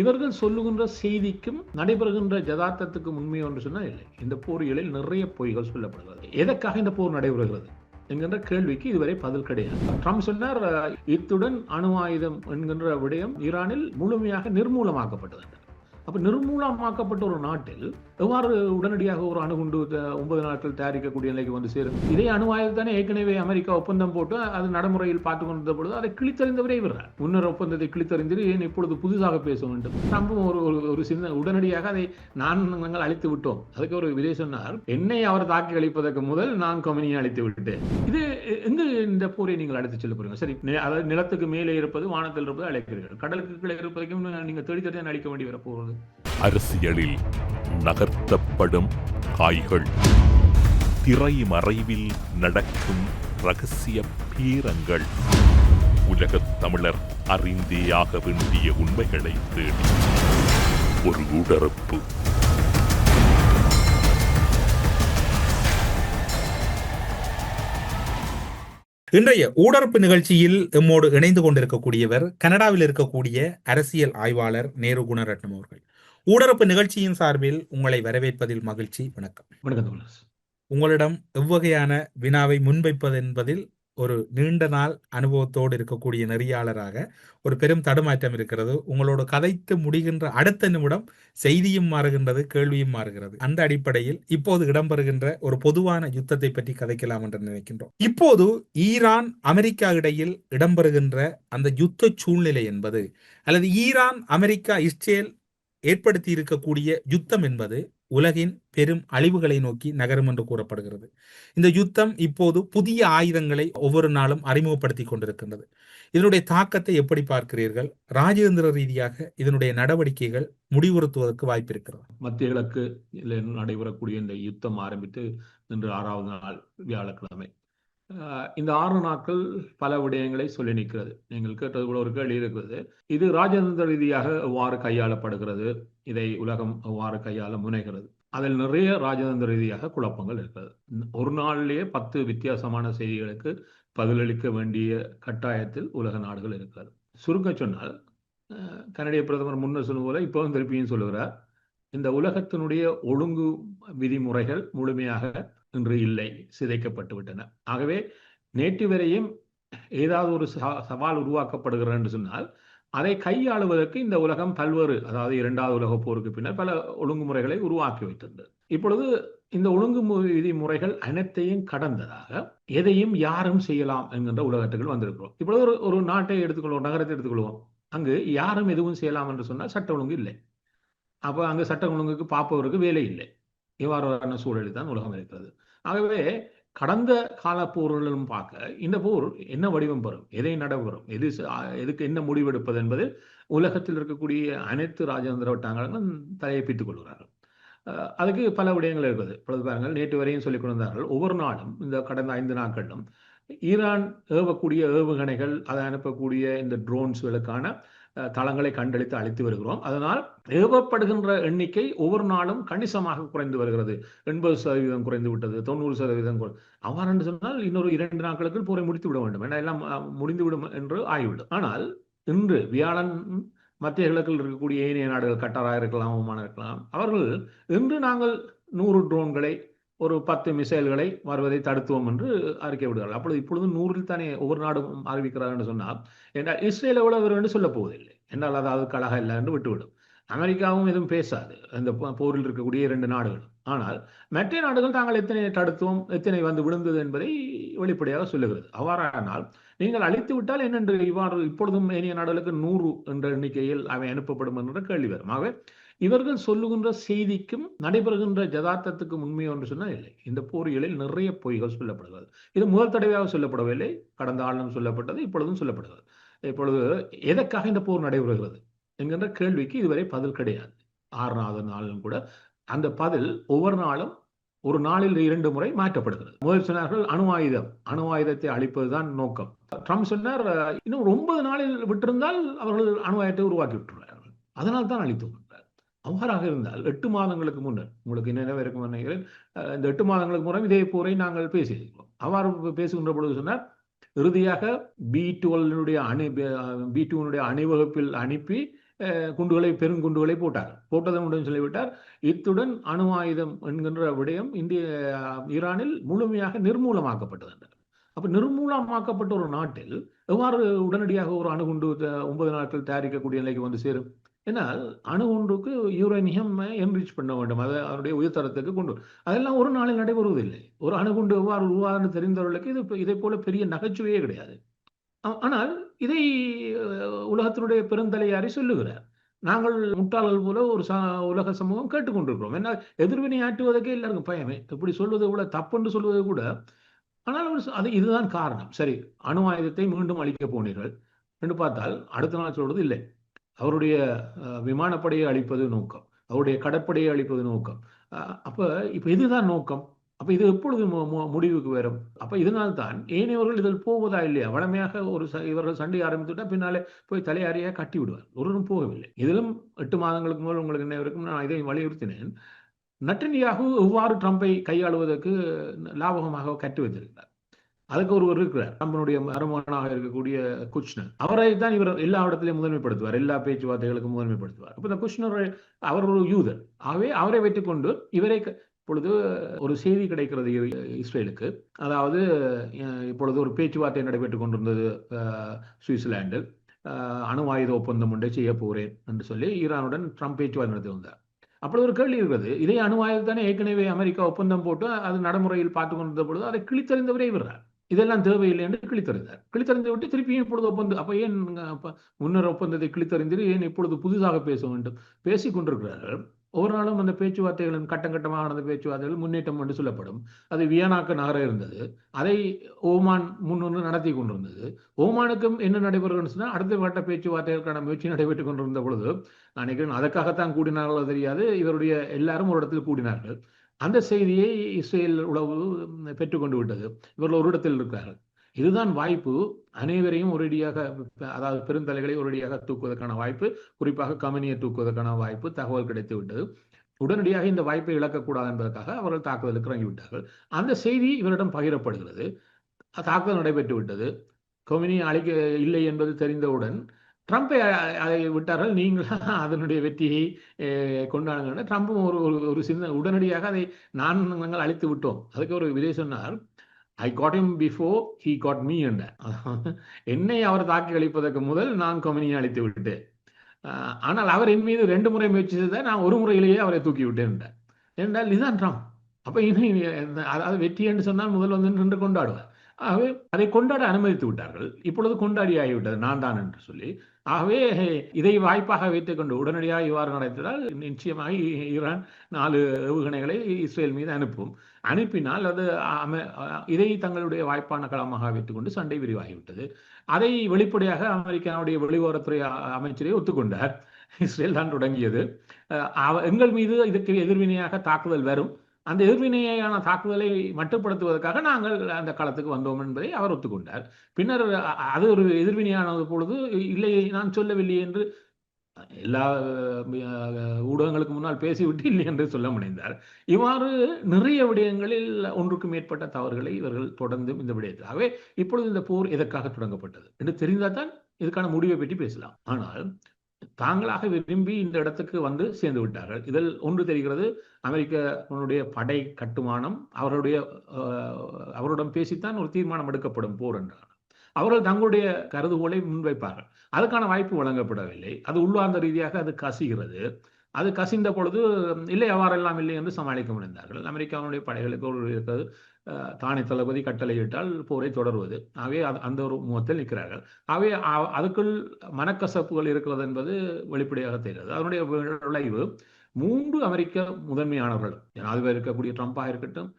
இவர்கள் சொல்லுகின்ற செய்திக்கும் நடைபெறுகின்ற யதார்த்தத்துக்கும் உண்மை என்று சொன்னால் இல்லை. இந்த போரியலில் நிறைய பொய்கள் சொல்லப்படுகிறது. எதற்காக இந்த போர் நடைபெறுகிறது என்கின்ற கேள்விக்கு இதுவரை பதில் கிடையாது. ட்ரம்ப் சொன்னார், இத்துடன் அணு ஆயுதம் என்கின்ற விடயம் ஈரானில் முழுமையாக நிர்மூலமாக்கப்பட்டது. அப்ப நிர்மூலமாக்கப்பட்ட ஒரு நாட்டில் எவ்வாறு உடனடியாக ஒரு அணுகுண்டு 9 நாட்கள் தயாரிக்கக்கூடிய நிலைக்கு வந்து சேரும்? இதே அணு ஆயுதத்தானே ஏற்கனவே அமெரிக்கா ஒப்பந்தம் போட்டு அது நடைமுறையில் பார்த்துக் கொண்டிருந்த பொழுது அதை கிழித்தறிந்தவரே இவர்கள். முன்னர் ஒப்பந்தத்தை கிழித்தறிந்து ஏன் இப்பொழுது புதிதாக பேச வேண்டும்? ட்ரம்பும் ஒரு சின்ன உடனடியாக அதை நாங்கள் அழித்து விட்டோம். அதுக்கு ஒரு விதை சொன்னார், என்னை அவர் தாக்கி அழிப்பதற்கு முதல் நான் கொமினியை அழித்து விட்டேன். இது எங்கு இந்த போரை நீங்கள் அழைத்து செல்ல போறீங்க? சரி, அதாவது நிலத்துக்கு மேலே இருப்பது, வானத்தில் இருப்பது அழைக்கிறீர்கள், கடலுக்கு கீழே இருப்பதையும் நீங்க தேடி தேடி அழிக்க வேண்டி வரப்போகிறது. அரசியலில் நகர்த்தப்படும் காய்கள், திரைமறைவில் நடக்கும் ரகசிய பீரங்கள், உலகத் தமிழர் அறிந்தேயாக வேண்டிய உண்மைகளை தேடி ஒரு உடறுப்பு. இன்றைய ஊடறுப்பு நிகழ்ச்சியில் எம்மோடு இணைந்து கொண்டிருக்கக்கூடியவர் கனடாவில் இருக்கக்கூடிய அரசியல் ஆய்வாளர் நேரு குணரட்னம் அவர்கள். ஊடறுப்பு நிகழ்ச்சியின் சார்பில் உங்களை வரவேற்பதில் மகிழ்ச்சி. வணக்கம். உங்களிடம் எவ்வகையான வினாவை முன்வைப்பது என்பதில் ஒரு நீண்ட நாள் அனுபவத்தோடு இருக்கக்கூடிய நெறியாளராக ஒரு பெரும் தடுமாற்றம் இருக்கிறது. உங்களோட கதைத்து முடிகின்ற அடுத்த நிமிடம் செய்தியும் மாறுகின்றது, கேள்வியும் மாறுகிறது. அந்த அடிப்படையில் இப்போது இடம்பெறுகின்ற ஒரு பொதுவான யுத்தத்தை பற்றி கதைக்கலாம் என்று நினைக்கின்றோம். இப்போது ஈரான் அமெரிக்கா இடையில் இடம்பெறுகின்ற அந்த யுத்த சூழ்நிலை என்பது, அல்லது ஈரான் அமெரிக்கா இஸ்ரேல் ஏற்படுத்தி இருக்கக்கூடிய யுத்தம் என்பது உலகின் பெரும் அழிவுகளை நோக்கி நகரும் என்று கூறப்படுகிறது. இந்த யுத்தம் இப்போது புதிய ஆயுதங்களை ஒவ்வொரு நாளும் அறிமுகப்படுத்தி கொண்டிருக்கின்றது. இதனுடைய தாக்கத்தை எப்படி பார்க்கிறீர்கள்? ராஜதந்திர ரீதியாக இதனுடைய நடவடிக்கைகள் முடிவுறுத்துவதற்கு வாய்ப்பு இருக்கிறது. மத்திய கிழக்கு நடைபெறக்கூடிய இந்த யுத்தம் ஆரம்பித்து இன்று 6வது நாள் வியாழக்கிழமை. இந்த 6 நாட்கள் பல விடயங்களை சொல்லி நிற்கிறது. நீங்கள் கேட்டது கூட ஒரு கேள்வி இருக்கிறது. இது ராஜதந்திர ரீதியாக எவ்வாறு கையாளப்படுகிறது, இதை உலகம் எவ்வாறு கையாள முனைகிறது, அதில் நிறைய ராஜதந்திர ரீதியாக குழப்பங்கள் இருக்கிறது. ஒரு நாளிலேயே 10 வித்தியாசமான செய்திகளுக்கு பதிலளிக்க வேண்டிய கட்டாயத்தில் உலக நாடுகள் இருக்கிறது. சுருங்க சொன்னால், கனடிய பிரதமர் முன்னர் சொன்ன போல இப்போவும் திருப்பியும் சொல்லுகிறார், இந்த உலகத்தினுடைய ஒழுங்கு விதிமுறைகள் முழுமையாக இன்று இல்லை, சிதைக்கப்பட்டு விட்டன. ஆகவே நேற்று வரையும் ஏதாவது ஒரு சவால் உருவாக்கப்படுகிறது என்று சொன்னால் அதை கையாளுவதற்கு இந்த உலகம் பல்வேறு, அதாவது 2வது உலக போருக்கு பின்னர் பல ஒழுங்குமுறைகளை உருவாக்கி வைத்திருந்தது. இப்பொழுது இந்த ஒழுங்கு விதிமுறைகள் அனைத்தையும் கடந்ததாக எதையும் யாரும் செய்யலாம் என்கின்ற உலகத்துகள் வந்திருக்கிறோம். இப்பொழுது ஒரு நாட்டை எடுத்துக்கொள்வோம், நகரத்தை எடுத்துக்கொள்வோம். அங்கு யாரும் எதுவும் செய்யலாம் என்று சொன்னால் சட்ட ஒழுங்கு இல்லை. அப்போ அங்கு சட்ட ஒழுங்குக்கு பார்ப்பவருக்கு வேலை இல்லை. இவ்வாறான சூழலில் தான் உலகம் இருக்கிறது. ஆகவே கடந்த கால போர்களும் பார்க்க இந்த போர் என்ன வடிவம் பெறும், எதை நடைபெறும், எதுக்கு என்ன முடிவெடுப்பது என்பது உலகத்தில் இருக்கக்கூடிய அனைத்து ராஜதந்திர வட்டாங்களும் தலையப்பித்துக் கொள்கிறார்கள். அதுக்கு பல விடயங்கள் இருக்குது. இப்பொழுது பாருங்கள், நேற்று வரையும் சொல்லிக் கொண்டிருந்தார்கள், ஒவ்வொரு நாளும் இந்த கடந்த 5 நாட்களிலும் ஈரான் ஏவக்கூடிய ஏவுகணைகள், அதை அனுப்பக்கூடிய இந்த ட்ரோன்ஸ்களுக்கான தளங்களை கண்டளித்து அழைத்து வருகிறோம். அதனால் ஏவப்படுகின்ற எண்ணிக்கை ஒவ்வொரு நாளும் கணிசமாக குறைந்து வருகிறது. 80% குறைந்து விட்டது, 90% அவ்வாறு என்று சொன்னால் இன்னொரு 2 நாட்களுக்கு போரை முடித்து விட வேண்டும், ஏன்னா எல்லாம் முடிந்துவிடும் என்று ஆகிவிடும். ஆனால் இன்று வியாழன் மத்திய கிழக்கில் இருக்கக்கூடிய ஏனைய நாடுகள், கட்டாராக இருக்கலாம், ஓமானாக இருக்கலாம், அவர்கள் இன்று நாங்கள் 100 ட்ரோன்களை, ஒரு 10 மிசைல்களை வருவதை தடுத்துவோம் என்று அறிக்கை விடுகிறார்கள். அப்பொழுது இப்பொழுது 100 தானே ஒவ்வொரு நாடும் அறிவிக்கிறார் என்று சொன்னால், என்றால் இஸ்ரேல் எவ்வளவு வரும் என்று சொல்ல போவதில்லை, என்றால் அதாவது கழகம் இல்லை என்று விட்டுவிடும். அமெரிக்காவும் எதுவும் பேசாது, இந்த போரில் இருக்கக்கூடிய 2 நாடுகள். ஆனால் மற்ற நாடுகள் தாங்கள் எத்தனை தடுத்துவோம், எத்தனை வந்து விழுந்தது என்பதை வெளிப்படையாக சொல்லுகிறது. அவ்வாறானால் நீங்கள் அழித்து விட்டால் என்னென்று இவ்வாறு இப்பொழுதும் ஏனைய நாடுகளுக்கு 100 என்ற எண்ணிக்கையில் அவை அனுப்பப்படும் என்ற கேள்வி வரும். ஆகவே இவர்கள் சொல்லுகின்ற செய்திக்கும் நடைபெறுகின்ற யதார்த்தத்துக்கும் உண்மை என்று சொன்னால் இல்லை. இந்த போரியலில் நிறைய பொய்கள் சொல்லப்படுகிறது. இது முதல் தடவையாக சொல்லப்படவில்லை, கடந்த ஆண்டும் சொல்லப்பட்டது, இப்பொழுதும் சொல்லப்படுகிறது. இப்பொழுது எதற்காக இந்த போர் நடைபெறுகிறது என்கின்ற கேள்விக்கு இதுவரை பதில் கிடையாது. 6வது நாளும் கூட அந்த பதில் ஒவ்வொரு நாளும் ஒரு நாளில் 2 முறை மாற்றப்படுகிறது. முதல் சொன்னார்கள் அணு ஆயுதத்தை அழிப்பதுதான் நோக்கம். ட்ரம்ப் சொன்னார், இன்னும் 9 நாளில் விட்டிருந்தால் அவர்கள் அணு ஆயுதத்தை உருவாக்கி விட்டுருவார்கள், அதனால் தான் அழித்து. அவ்வாறாக இருந்தால் 8 மாதங்களுக்கு முன்னர், உங்களுக்கு நினைவிருக்கும் நினைக்கிறேன், இந்த 8 மாதங்களுக்கு முறை இதே போரை நாங்கள் பேசியிருக்கிறோம். அவ்வாறு பேசுகின்ற பொழுது சொன்னார், இறுதியாக B2 அணிவகுப்பில் அனுப்பி குண்டுகளை பெருங்குண்டுகளை போட்டதன் உடன் சொல்லிவிட்டார். இத்துடன் அணு ஆயுதம் என்கின்ற விடயம் ஈரானில் முழுமையாக நிர்மூலமாக்கப்பட்டது என்றார். அப்ப நிர்மூலமாக்கப்பட்ட ஒரு நாட்டில் எவ்வாறு உடனடியாக ஒரு அணுகுண்டு 9 நாட்கள் தயாரிக்கக்கூடிய நிலைக்கு வந்து சேரும்? ஏன்னால் அணுகுண்டுக்கு யூரேனியம் என்ரிச் பண்ண வேண்டும், அதை அவருடைய உயர்தரத்துக்கு கொண்டு. அதெல்லாம் ஒரு நாளில் நடைபெறுவதில்லை. ஒரு அணுகுண்டு எவ்வாறு உருவாகுன்னு தெரிந்தவர்களுக்கு இதை போல பெரிய நகைச்சுவையே கிடையாது. ஆனால் இதை உலகத்தினுடைய பெருந்தலையாரி சொல்லுகிறார். நாங்கள் முட்டாள்கள் போல ஒரு உலக சமூகம் கேட்டுக்கொண்டிருக்கிறோம். ஏன்னா எதிர்வினை ஆற்றுவதற்கே எல்லாருக்கும் பயமே. இப்படி சொல்வது கூட தப்புன்னு சொல்வது கூட. ஆனால் அது இதுதான் காரணம். சரி, அணு ஆயுதத்தை மீண்டும் அழிக்க போனீர்கள் என்று பார்த்தால் அடுத்த நாள் சொல்றது இல்லை. அவருடைய விமானப்படையை அழிப்பது நோக்கம், அவருடைய கடற்படையை அழிப்பது நோக்கம். அப்ப இப்ப இதுதான் நோக்கம். அப்ப இது எப்பொழுது முடிவுக்கு வரும்? அப்ப இதனால்தான் ஏனையவர்கள் இதில் போவதா இல்லையா? வளமையாக இவர்கள் சண்டை ஆரம்பித்துட்டா பின்னாலே போய் தலையாரியா கட்டி விடுவார். ஒருவரும் போகவில்லை. இதிலும் 8 மாதங்களுக்கு முதல் உங்களுக்கு என்ன இருக்கும், நான் இதை வலியுறுத்தினேன். நெட்டன்யாகு எவ்வாறு ட்ரம்பை கையாளுவதற்கு லாபகமாக கற்று வைத்திருக்கிறார். அதுக்கு ஒருவர் இருக்கிறார், ட்ரம்பினுடைய மருமகனாக இருக்கக்கூடிய குஷ்னர். அவரை தான் இவர் எல்லா இடத்திலையும் முதன்மைப்படுத்துவார், எல்லா பேச்சுவார்த்தைகளுக்கும் முதன்மைப்படுத்துவார். அப்ப இந்த குஷ்னர் அவர் ஒரு யூதர். ஆகவே அவரை வைத்துக் கொண்டு இவரை இப்பொழுது ஒரு செய்தி கிடைக்கிறது இஸ்ரேலுக்கு. அதாவது இப்பொழுது ஒரு பேச்சுவார்த்தை நடைபெற்றுக் கொண்டிருந்தது சுவிட்சர்லாண்டில். அணு ஆயுத ஒப்பந்தம் ஒன்றை செய்ய போகிறேன் என்று சொல்லி ஈரானுடன் ட்ரம்ப் பேச்சுவார்த்தை நடத்தி வந்தார். அப்படி ஒரு கேள்வி இருக்கிறது. இதே அணு ஆயுதத்தானே ஏற்கனவே அமெரிக்கா ஒப்பந்தம் போட்டு அது நடைமுறையில் பார்த்துக் கொண்டிருந்த பொழுது அதை கிழித்தறிந்தவரே விடுறார். இதெல்லாம் தேவையில்லை என்று கிழித்தறிந்து விட்டு திருப்பியும் இப்பொழுது ஒப்பந்தம். அப்ப ஏன் முன்னர் ஒப்பந்தத்தை கிழித்தறிந்து ஏன் இப்பொழுது புதிதாக பேச வேண்டும்? பேசிக் கொண்டிருக்கிறார்கள். ஒவ்வொரு நாளும் அந்த பேச்சுவார்த்தைகளின் கட்டமாக நடந்த பேச்சுவார்த்தைகள் முன்னேற்றம் என்று சொல்லப்படும். அது வியனாக்கு நகரம் இருந்தது. அதை ஓமான் முன்னொன்று நடத்தி கொண்டிருந்தது. ஓமானுக்கும் என்ன நடைபெறுகிறது சொன்னால் அடுத்த கட்ட பேச்சுவார்த்தைகளுக்கான முயற்சி நடைபெற்றுக் கொண்டிருந்த பொழுது நான் நினைக்கிறேன் அதற்காகத்தான் கூடினார்களோ தெரியாது, இவருடைய எல்லாரும் ஒரு இடத்தில் கூடினார்கள். அந்த செய்தியை இஸ்ரேல் உளவு பெற்றுக்கொண்டு விட்டது. இவர்கள் ஒரு இடத்தில் இருக்கிறார்கள். இதுதான் வாய்ப்பு. அனைவரையும் ஒரேடியாக, அதாவது பெருந்தலைகளை ஒரேடியாக தூக்குவதற்கான வாய்ப்பு, குறிப்பாக கமனியை தூக்குவதற்கான வாய்ப்பு தகவல் கிடைத்து விட்டது. உடனடியாக இந்த வாய்ப்பை இழக்கக்கூடாது என்பதற்காக அவர்கள் தாக்குதலுக்கு இறங்கிவிட்டார்கள். அந்த செய்தி இவரிடம் பகிரப்படுகிறது. தாக்குதல் நடைபெற்று விட்டது. கமனி அழைக்க இல்லை என்பது தெரிந்தவுடன் ட்ரம்பை அதை விட்டார்கள். நீங்கள் அதனுடைய வெற்றியை கொண்டாடுங்க. ட்ரம்பும் ஒரு சின்ன உடனடியாக அதை நாங்கள் அழித்து விட்டோம். அதுக்கு ஒரு விதை சொன்னார், I got him before he got me என்ற. என்னை அவர் தாக்கி அளிப்பதற்கு முதல் நான் கமனியை அழித்து விட்டேன். ஆனால் அவர் என் மீது 2 முறை முயற்சி செய்தால் நான் ஒரு முறையிலேயே அவரை தூக்கி விட்டேன் என்றால் இதுதான் ட்ரம்ப். அப்ப அதாவது வெற்றி என்று சொன்னால் முதல் வந்து நின்று கொண்டாடுவார். ஆகவே அதை கொண்டாட அனுமதித்து விட்டார்கள். இப்பொழுது கொண்டாடி ஆகிவிட்டது நான் தான் என்று சொல்லி. ஆகவே இதை வாய்ப்பாக வைத்துக் கொண்டு உடனடியாக இவ்வாறு நடத்தினால் நிச்சயமாக ஈரான் 4 ஏவுகணைகளை இஸ்ரேல் மீது அனுப்பினால் அது இதை தங்களுடைய வாய்ப்பான களமாக வைத்துக் கொண்டு சண்டை விரிவாகிவிட்டது. அதை வெளிப்படையாக அமெரிக்காவுடைய வெளியுறவுத்துறை அமைச்சரே ஒத்துக்கொண்டார். இஸ்ரேல் தான் தொடங்கியது. எங்கள் மீது இதற்கு எதிர்வினையாக தாக்குதல் வரும், அந்த எதிர்வினையான தாக்குதலை மட்டுப்படுத்துவதற்காக நாங்கள் அந்த களத்துக்கு வந்தோம் என்பதை அவர் ஒத்துக்கொண்டார். பின்னர் அது ஒரு எதிர்வினையானது பொழுது இல்லை நான் சொல்லவில்லை என்று எல்லா ஊடகங்களுக்கு முன்னால் பேசிவிட்டு இல்லை என்று சொல்ல முனைந்தார். இவ்வாறு நிறைய விடயங்களில் ஒன்றுக்கு மேற்பட்ட தவறுகளை இவர்கள் தொடர்ந்து இந்த விடயத்தில். ஆகவே இப்பொழுது இந்த போர் எதற்காக தொடங்கப்பட்டது என்று தெரிந்தால் தான் இதுக்கான முடிவை பற்றி பேசலாம். ஆனால் தாங்களாக விரும்பி இந்த இடத்துக்கு வந்து சேர்ந்து விட்டார்கள். இதில் ஒன்று தெரிகிறது, அமெரிக்காவுடைய படை கட்டுமானம் அவருடன் பேசித்தான் ஒரு தீர்மானம் எடுக்கப்படும் போர் என்றார். அவர்கள் தங்களுடைய கருதுகோளை முன்வைப்பார்கள். அதுக்கான வாய்ப்பு வழங்கப்படவில்லை. அது உள்ளார்ந்த ரீதியாக அது கசிகிறது. அது கசிந்த பொழுது இல்லை அவ்வாறெல்லாம் இல்லை என்று சமாளிக்க முடிந்தார்கள். அமெரிக்காவுடைய படைகளுக்கு ஒரு இருக்கிறது, தானே தளபதி கட்டளையிட்டால் போரை தொடர்வது. ஆகவே அந்த ஒரு முகத்தில் நிற்கிறார்கள். ஆகவே அதுக்குள் மனக்கசப்புகள் இருக்கிறது என்பது வெளிப்படையாக தெரிகிறது. அதனுடைய விளைவு 3 அமெரிக்க முதன்மையானவர்கள், ஜனாதிபதி இருக்கக்கூடிய ட்ரம்பாக இருக்கட்டும்,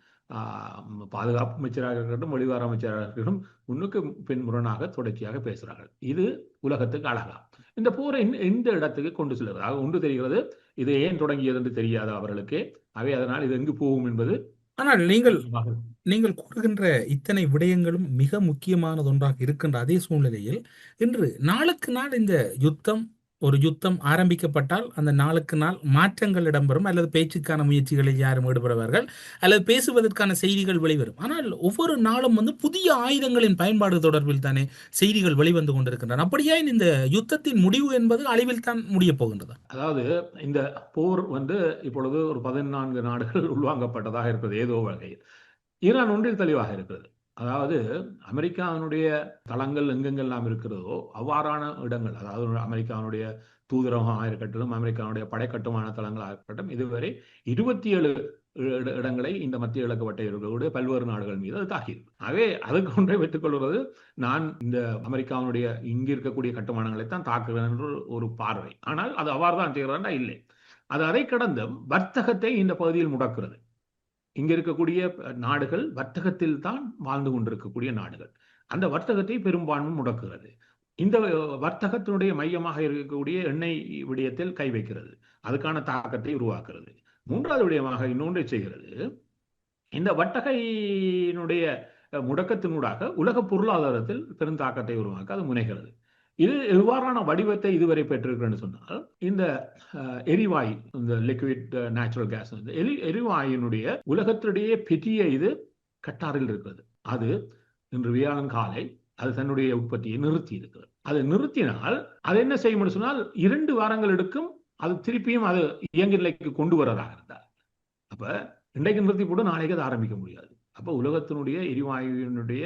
பாதுகாப்பு அமைச்சராக இருக்கட்டும், வெளிவார அமைச்சராக இருக்கட்டும், முன்னுக்கு பின்முரணாக தொடர்ச்சியாக பேசுகிறார்கள். இது உலகத்துக்கு அழகா இந்த போரை எந்த இடத்துக்கு கொண்டு செல்கிறது ஒன்று தெரிகிறது. இது ஏன் தொடங்கியது என்று தெரியாத அவர்களுக்கு. அவை அதனால் இது எங்கு போகும் என்பது. ஆனால் நீங்கள் கூறுகின்ற இத்தனை விடயங்களும் மிக முக்கியமானது ஒன்றாக இருக்கின்ற அதே சூழ்நிலையில் இன்று நாளுக்கு நாள் இந்த யுத்தம் ஒரு யுத்தம் ஆரம்பிக்கப்பட்டால் அந்த நாளுக்கு நாள் மாற்றங்கள் இடம்பெறும், அல்லது பேச்சுக்கான முயற்சிகளில் யாரும் ஈடுபடுவார்கள், அல்லது பேசுவதற்கான செய்திகள் வெளிவரும். ஆனால் ஒவ்வொரு நாளும் புதிய ஆயுதங்களின் பயன்பாடு தொடர்பில் தானே செய்திகள் வெளிவந்து கொண்டிருக்கின்றன. அப்படியே இந்த யுத்தத்தின் முடிவு என்பது அழிவில் தான் முடிய போகின்றது. அதாவது இந்த போர் இப்பொழுது ஒரு 14 நாடுகள் உள்வாங்கப்பட்டதாக இருக்கிறது ஏதோ வகையில். ஈரான் ஒன்றில் தெளிவாக இருக்கிறது. அதாவது அமெரிக்காவினுடைய தளங்கள் எங்கெங்கெல்லாம் இருக்கிறதோ அவ்வாறான இடங்கள், அதாவது அமெரிக்காவுடைய தூதரகமாக இருக்கட்டும், அமெரிக்காவுடைய படைக்கட்டுமான தளங்களாக இருக்கட்டும், இதுவரை 27 இடங்களை இந்த மத்திய கிழக்கு வட்டையர்களுடைய பல்வேறு நாடுகள் மீது அது தாக்கியது. ஆகவே அதுக்கு ஒன்றை வைத்துக் கொள்வது, நான் இந்த அமெரிக்காவுடைய இங்கு இருக்கக்கூடிய கட்டுமானங்களை தான் தாக்குகிறேன் என்று ஒரு பார்வை. ஆனால் அது அவ்வாறு தான் செய்கிறதா இல்லை. அது அதை கடந்து வர்த்தகத்தை இந்த பகுதியில் முடக்கிறது. இங்க இருக்கக்கூடிய நாடுகள் வர்த்தகத்தில் தான் வாழ்ந்து கொண்டிருக்கக்கூடிய நாடுகள். அந்த வர்த்தகத்தை பெரும்பான்மை முடக்குகிறது. இந்த வர்த்தகத்தினுடைய மையமாக இருக்கக்கூடிய எண்ணெய் விடயத்தில் கை வைக்கிறது. அதுக்கான தாக்கத்தை உருவாக்குறது. மூன்றாவது விடயமாக இன்னொன்றை செய்கிறது. இந்த வர்த்தகையினுடைய முடக்கத்தினூடாக உலக பொருளாதாரத்தில் பெருந்தாக்கத்தை உருவாக்க அது முனைகிறது. இது எவ்வாறான வடிவத்தை இதுவரை பெற்றிருக்கிறேன்னு சொன்னால், இந்த எரிவாயு, இந்த லிக்விட் நேச்சுரல் கேஸ், எரிவாயுனுடைய உலகத்திலேயே பெரிய இது கட்டாரில் இருக்கிறது. அது இன்று வியாழன் காலை அது தன்னுடைய உற்பத்தியை நிறுத்தி இருக்கிறது. அதை நிறுத்தினால் அது என்ன செய்யும் சொன்னால் 2 வாரங்கள் எடுக்கும் அது திருப்பியும் அது இயங்கு நிலைக்கு கொண்டு வரதாக இருந்தார். அப்ப இன்றைக்கு நிறுத்தி போட்டு நாளைக்கு அது ஆரம்பிக்க முடியாது. அப்ப உலகத்தினுடைய எரிவாயுனுடைய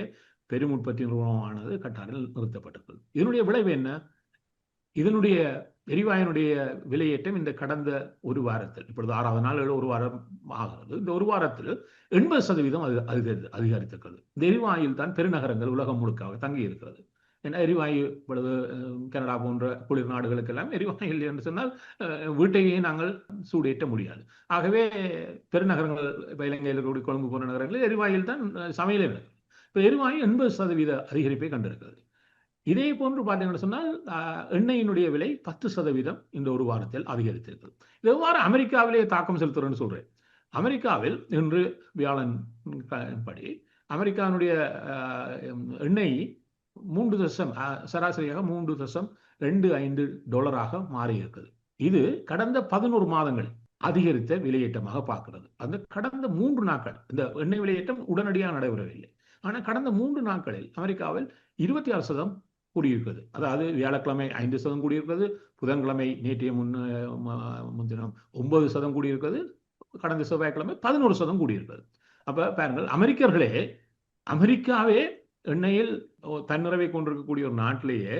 பெரும் உற்பத்தி நிறுவனமானது கட்டாரில் நிறுத்தப்பட்டிருக்கிறது. இதனுடைய விளைவு என்ன? இதனுடைய எரிவாயுனுடைய விலையேற்றம் இந்த கடந்த ஒரு வாரத்தில், இப்பொழுது 6வது நாள் 1 வாரம் ஆகிறது, இந்த ஒரு வாரத்தில் 80% அது அதிகரித்திருக்கிறது. இந்த எரிவாயில் தான் பெருநகரங்கள் உலகம் முழுக்க தங்கி இருக்கிறது. ஏன்னா எரிவாயு இப்பொழுது கனடா போன்ற குளிர் நாடுகளுக்கெல்லாம் எரிவாயு இல்லை என்று சொன்னால் வீட்டையே நாங்கள் சூடேற்ற முடியாது. ஆகவே பெருநகரங்கள், இலங்கையில் இருக்கக்கூடிய கொழும்பு போன்ற நகரங்களில் எரிவாயில் தான் சமையலே நடக்கும். இப்போ எரிவாயு 80% அதிகரிப்பை கண்டிருக்கிறது. இதே போன்று பார்த்தீங்கன்னு சொன்னால் எண்ணெயினுடைய விலை 10% இந்த ஒரு வாரத்தில் அதிகரித்திருக்கிறது. இது எவ்வாறு அமெரிக்காவிலேயே தாக்கம் செலுத்துறேன்னு சொல்றேன். அமெரிக்காவில் இன்று வியாழன் படி அமெரிக்காவுடைய எண்ணெய் சராசரியாக $3.25 மாறி இருக்குது. இது கடந்த 11 மாதங்கள் அதிகரித்த விலையேற்றமாக பார்க்கிறது. அந்த கடந்த 3 நாட்கள் இந்த எண்ணெய் விலையேற்றம் உடனடியாக நடைபெறவில்லை. ஆனால் கடந்த 3 நாட்களில் அமெரிக்காவில் 26% கூடியிருக்கிறது. அதாவது வியாழக்கிழமை 5% கூடியிருக்கிறது, புதன்கிழமை நேற்றைய முன்தினம் 9% கூடியிருக்கிறது, கடந்த செவ்வாய்க்கிழமை 11% கூடியிருக்கிறது. அப்ப பாருங்கள், அமெரிக்காவே எண்ணெயில் தன்னிறைவை கொண்டிருக்கக்கூடிய ஒரு நாட்டிலேயே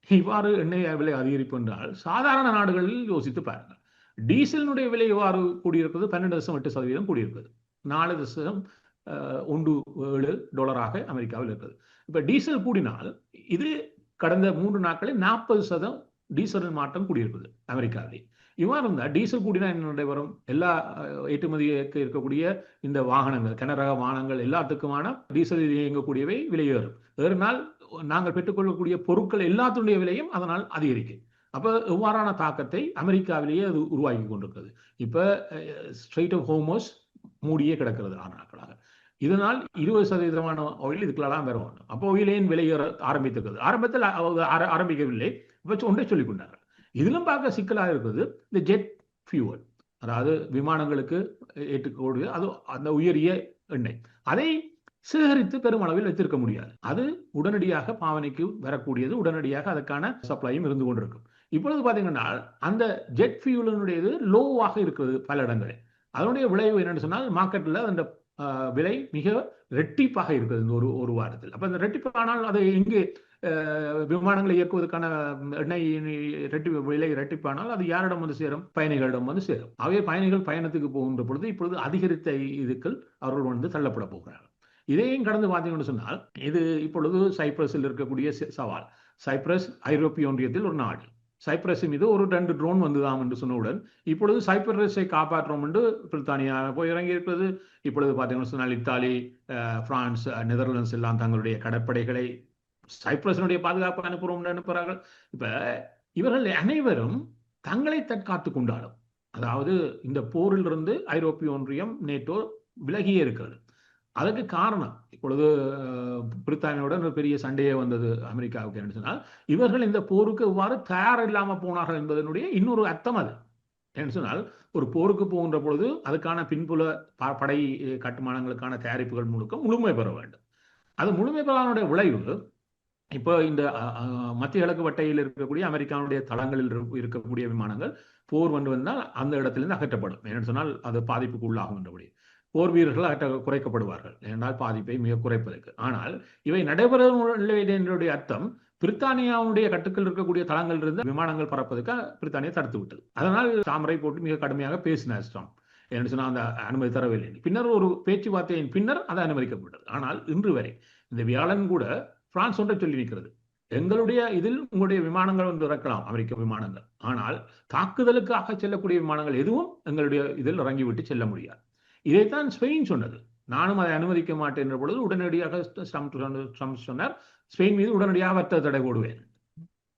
இவ்வாறு எண்ணெய் விலை அதிகரிப்பு என்றால் சாதாரண நாடுகளில் யோசித்து பாருங்கள். டீசலினுடைய விலை இவ்வாறு கூடியிருக்கிறது, 12.8% கூடியிருக்கிறது, $4.17 அமெரிக்காவில் இருக்கிறது. இப்ப டீசல் கூடினால் இது கடந்த 3 நாட்களில் 40% டீசலின் மாற்றம் கூடியிருக்குது அமெரிக்காவிலே. இவ்வாறு இருந்தால் டீசல் கூடினா என்ன நடைபெறும்? எல்லா ஏற்றுமதிக்கு இருக்கக்கூடிய இந்த வாகனங்கள், கனரக வாகனங்கள் எல்லாத்துக்குமான டீசலில் இயங்கக்கூடியவை விலையேறும். ஏறினால் நாங்கள் பெற்றுக்கொள்ளக்கூடிய பொருட்கள் எல்லாத்துடைய விலையும் அதனால் அதிகரிக்கும். அப்ப எவ்வாறான தாக்கத்தை அமெரிக்காவிலேயே அது உருவாக்கி கொண்டிருக்கிறது. இப்ப ஸ்ட்ரெய்ட் ஆஃப் ஹோர்முஸ் மூடியே கிடக்கிறது 6 நாட்களாக. இதனால் 20% ஆயில் இதுக்கெல்லாம் வரும். அப்போ ஆயிலேன் விலையேற ஆரம்பித்திருக்கிறது. ஆரம்பத்தில் ஆரம்பிக்கவில்லை, ஒன்றை சொல்லிக் கொண்டார்கள். இதிலும் பார்க்க சிக்கலாக இருக்கிறது இந்த ஜெட் ஃபியூவல், அதாவது விமானங்களுக்கு ஏற்றுக்கூடிய அது அந்த உயரிய எண்ணெய். அதை சேகரித்து பெருமளவில் வைத்திருக்க முடியாது. அது உடனடியாக பாவனைக்கு வரக்கூடியது, உடனடியாக அதற்கான சப்ளையும் இருந்து கொண்டிருக்கும். இப்பொழுது பார்த்தீங்கன்னா அந்த ஜெட் ஃபியூலினுடையது லோவாக இருக்கிறது பல இடங்களில். அதனுடைய விளைவு என்னன்னு சொன்னால் மார்க்கெட்டில் அந்த விலை மிக ரெட்டிப்பாக இருக்குது இந்த ஒரு வாரத்தில். அப்ப இந்த ரெட்டிப்பானால் அதை இங்கு விமானங்களை இயக்குவதற்கான எண்ணெய் விலை ரெட்டிப்பானால் அது யாரிடம் சேரும்? பயணிகளிடம் சேரும். ஆகவே பயணிகள் பயணத்துக்கு போகின்ற பொழுது இப்பொழுது அதிகரித்த இதுக்கள் அவர்கள் தள்ளப்பட போகிறார்கள். இதையும் கடந்து பார்த்தீங்கன்னு சொன்னால் இது இப்பொழுது சைப்ரஸில் இருக்கக்கூடிய சவால். சைப்ரஸ் ஐரோப்பிய ஒன்றியத்தில் ஒரு நாடு. சைப்ரஸ் மீது ஒரு 2 ட்ரோன் வந்துதாம் என்று சொன்னவுடன் இப்பொழுது சைப்ரஸை காப்பாற்றோம் என்று பிரித்தானியா போய் இறங்கி இருக்கிறது. இப்பொழுது பார்த்தீங்கன்னு சொன்னால் இத்தாலி, பிரான்ஸ், நெதர்லாண்ட்ஸ் எல்லாம் தங்களுடைய கடற்படைகளை சைப்ரஸினுடைய பாதுகாப்பு அனுப்புகிறார்கள். இப்ப இவர்கள் அனைவரும் தங்களை தற்காத்து கொண்டாலும், அதாவது இந்த போரிலிருந்து ஐரோப்பிய ஒன்றியம் நேட்டோ விலகியே இருக்கிறது. அதற்கு காரணம் இப்பொழுது பிரித்தானியாவுடன் ஒரு பெரிய சண்டையே வந்தது அமெரிக்காவுக்கு என்று சொன்னால் இவர்கள் இந்த போருக்கு எவ்வாறு தயார் இல்லாமல் போனார்கள் என்பதனுடைய இன்னொரு அர்த்தம் அது. என்று சொன்னால் ஒரு போருக்கு போகின்ற பொழுது அதுக்கான பின்புல படை கட்டுமானங்களுக்கான தயாரிப்புகள் முழுமை பெற வேண்டும். அது முழுமை பெறாத விளைவு இப்போ இந்த மத்திய கிழக்கு வட்டையில் இருக்கக்கூடிய அமெரிக்காவுடைய தளங்களில் இருக்கக்கூடிய விமானங்கள் போர் வந்தால் அந்த இடத்திலிருந்து அகற்றப்படும். ஏன்னு சொன்னால் அது பாதிப்புக்கு உள்ளாகும் என்றபடி போர் வீரர்கள் குறைக்கப்படுவார்கள் என்றால் பாதிப்பை மிக குறைப்பதற்கு. ஆனால் இவை நடைபெறவில்லை என்னுடைய அர்த்தம் பிரித்தானியாவுடைய கட்டுக்கள் இருக்கக்கூடிய தளங்கள் இருந்து விமானங்கள் பறப்பதற்கு பிரித்தானியா தடுத்து விட்டது. அதனால் தாமரை போட்டு மிக கடுமையாக பேசினார் ட்ரம்ப். என்று சொன்னால் அந்த அனுமதி தரவில்லை. பின்னர் ஒரு பேச்சுவார்த்தையின் பின்னர் அது அனுமதிக்கப்பட்டது. ஆனால் இன்று வரை இந்த வியாழன் கூட பிரான்ஸ் ஒன்றை சொல்லி நிற்கிறது, எங்களுடைய இதில் உங்களுடைய விமானங்கள் வந்து இறக்கலாம் அமெரிக்க விமானங்கள், ஆனால் தாக்குதலுக்காக செல்லக்கூடிய விமானங்கள் எதுவும் எங்களுடைய இதில் இறங்கிவிட்டு செல்ல முடியாது. இதைத்தான் ஸ்பெயின் சொன்னது. நானும் அதை அனுமதிக்க மாட்டேன் என்ற பொழுது உடனடியாக ட்ரம்ப் சொன்னார், ஸ்பெயின் மீது உடனடியாக வர்த்தக தடை போடுவேன்.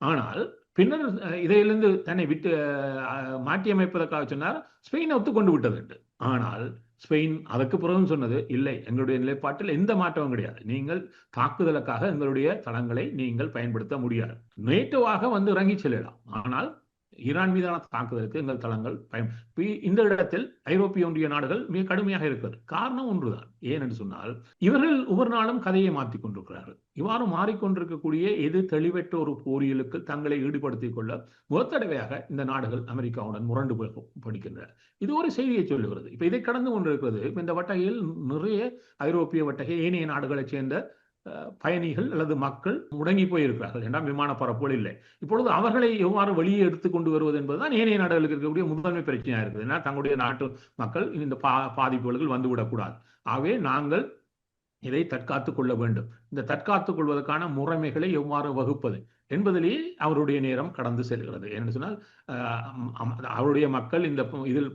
ஆனால் பின்னர் இதிலிருந்து தன்னை விட்டு மாற்றி அமைப்பதற்காக சொன்னார், ஸ்பெயின் ஒத்துக்கொண்டு விட்டது என்று. ஆனால் ஸ்பெயின் அதற்கு பிறகு சொன்னது, இல்லை, எங்களுடைய நிலைப்பாட்டில் எந்த மாற்றமும் கிடையாது, நீங்கள் தாக்குதலுக்காக எங்களுடைய தளங்களை நீங்கள் பயன்படுத்த முடியாது. நேட்டோவாக வந்து இறங்கி செல்லலாம், ஆனால் ஈரான் மீதான தாக்குதலுக்கு எங்கள் தளங்கள் இந்த இடத்தில் ஐரோப்பிய ஒன்றிய நாடுகள் மிக கடுமையாக இருக்கிறது. காரணம் ஒன்றுதான். ஏனென்று சொன்னால் இவர்கள் ஒவ்வொரு நாளும் கதையை மாற்றிக் கொண்டிருக்கிறார்கள். இவ்வாறு மாறிக்கொண்டிருக்கக்கூடிய எது தெளிவற்ற ஒரு போரியலுக்கு தங்களை ஈடுபடுத்திக் கொள்ள முதற்தடவையாக இந்த நாடுகள் அமெரிக்காவுடன் முரண்டு படிக்கின்றன. இது ஒரு செய்தியை சொல்லுகிறது. இப்ப இதை கடந்து கொண்டிருக்கிறது. இப்ப இந்த வட்டகையில் நிறைய ஐரோப்பிய வட்டகை ஏனைய நாடுகளைச் சேர்ந்த பயணிகள் அல்லது மக்கள் முடங்கி போயிருக்கிறார்கள். என்றால் விமான பரப்புகள் இல்லை. இப்பொழுது அவர்களை எவ்வாறு வெளியே எடுத்துக் கொண்டு வருவது என்பதுதான் ஏனைய நாடுகளுக்கு இருக்கக்கூடிய முதன்மை பிரச்சனையா இருக்குது. ஏன்னா தங்களுடைய நாட்டு மக்கள் இந்த பாதிப்புகள் வந்துவிடக்கூடாது. ஆகவே நாங்கள் இதை தற்காத்துக் கொள்ள வேண்டும். இந்த தற்காத்துக் கொள்வதற்கான முறைமைகளை எவ்வாறு வகுப்பது என்பதிலேயே அவருடைய நேரம் கடந்து செல்கிறது. என்று சொன்னால் அவருடைய மக்கள் இந்த இதில்